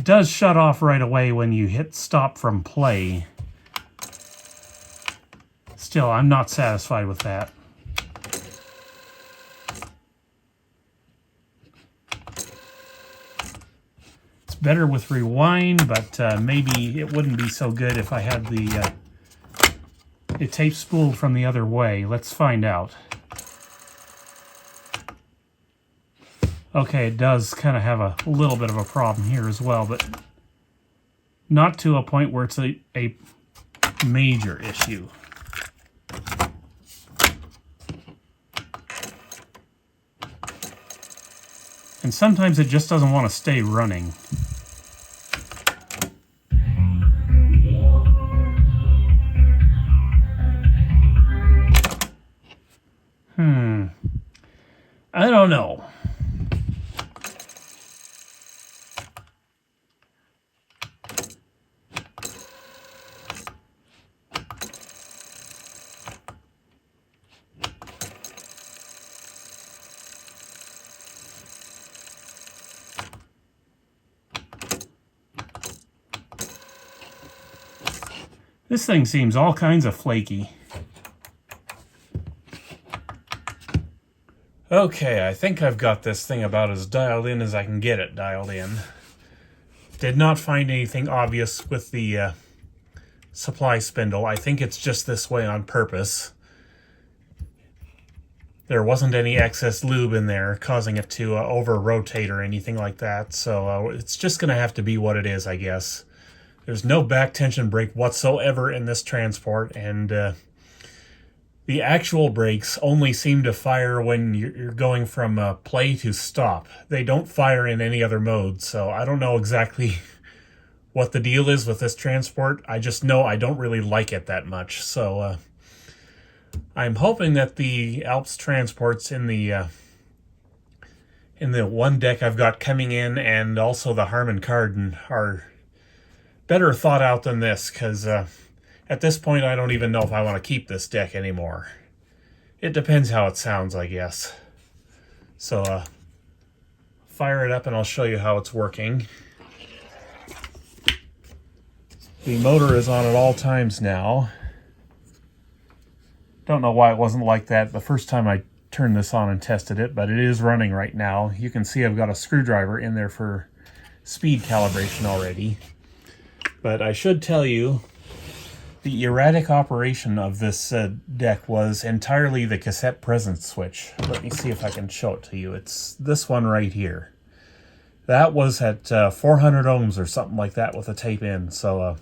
Speaker 1: It does shut off right away when you hit stop from play. Still, I'm not satisfied with that. It's better with rewind, but maybe it wouldn't be so good if I had the tape spooled from the other way. Let's find out. Okay, it does kind of have a little bit of a problem here as well, but not to a point where it's a major issue. And sometimes it just doesn't want to stay running. I don't know. This thing seems all kinds of flaky. Okay, I think I've got this thing about as dialed in as I can get it dialed in. Did not find anything obvious with the supply spindle. I think it's just this way on purpose. There wasn't any excess lube in there causing it to over-rotate or anything like that, so it's just going to have to be what it is, I guess. There's no back tension brake whatsoever in this transport, and the actual brakes only seem to fire when you're going from play to stop. They don't fire in any other mode, so I don't know exactly what the deal is with this transport. I just know I don't really like it that much, so I'm hoping that the Alps transports in the one deck I've got coming in, and also the Harman Kardon, are better thought out than this, because at this point I don't even know if I want to keep this deck anymore. It depends how it sounds, I guess. So fire it up and I'll show you how it's working. The motor is on at all times now. Don't know why it wasn't like that the first time I turned this on and tested it, but it is running right now. You can see I've got a screwdriver in there for speed calibration already. But I should tell you, the erratic operation of this deck was entirely the cassette presence switch. Let me see if I can show it to you. It's this one right here. That was at 400 ohms or something like that with a tape in. So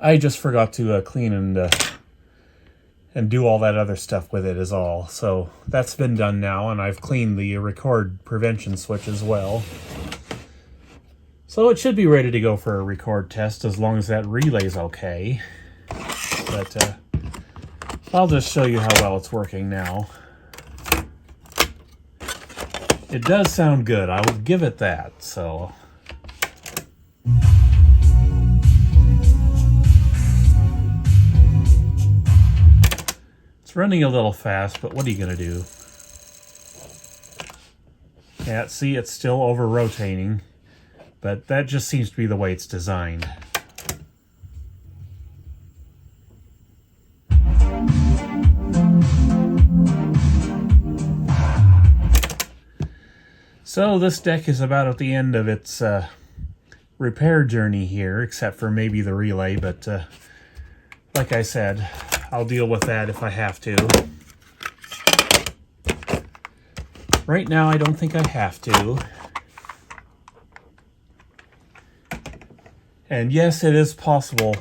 Speaker 1: I just forgot to clean and do all that other stuff with it is all. So that's been done now, and I've cleaned the record prevention switch as well. So it should be ready to go for a record test as long as that relay's okay. But I'll just show you how well it's working now. It does sound good, I will give it that, so. It's running a little fast, but what are you gonna do? Yeah, see, it's still over-rotating. But that just seems to be the way it's designed. So this deck is about at the end of its repair journey here, except for maybe the relay, but like I said, I'll deal with that if I have to. Right now I don't think I have to. And yes, it is possible,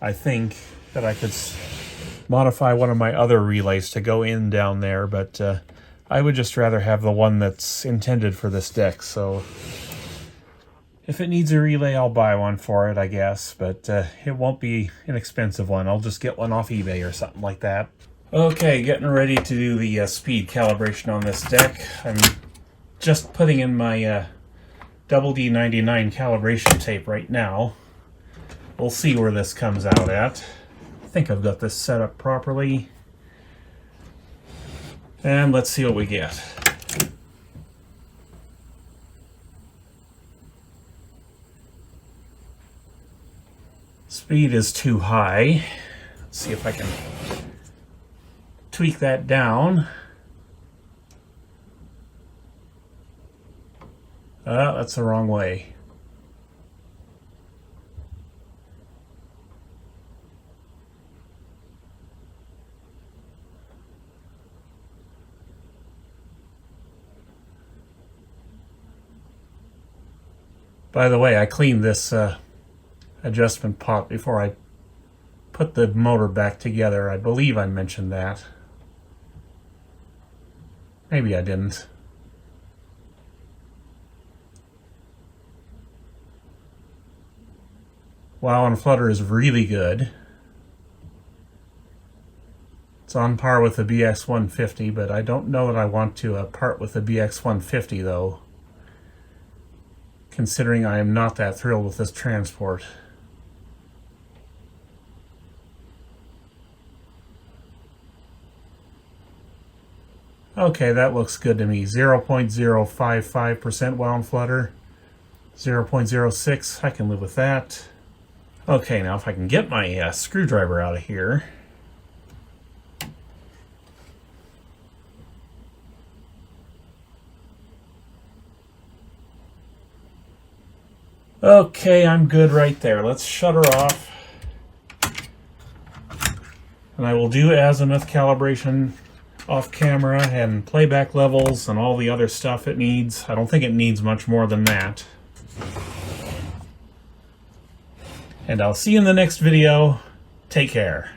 Speaker 1: I think, that I could modify one of my other relays to go in down there, but I would just rather have the one that's intended for this deck, so if it needs a relay, I'll buy one for it, I guess, but it won't be an expensive one. I'll just get one off eBay or something like that. Okay, getting ready to do the speed calibration on this deck. I'm just putting in my double D99 calibration tape right now. We'll see where this comes out at. I think I've got this set up properly. And let's see what we get. Speed is too high. Let's see if I can tweak that down. That's the wrong way. By the way, I cleaned this adjustment pot before I put the motor back together. I believe I mentioned that. Maybe I didn't. Wow, and Flutter is really good. It's on par with the BX-150, but I don't know that I want to part with the BX-150 though, considering I am not that thrilled with this transport. Okay, that looks good to me. 0.055% wound flutter. 0.06, I can live with that. Okay, now if I can get my screwdriver out of here. Okay, I'm good right there. Let's shut her off. And I will do azimuth calibration off camera and playback levels and all the other stuff it needs. I don't think it needs much more than that. And I'll see you in the next video. Take care.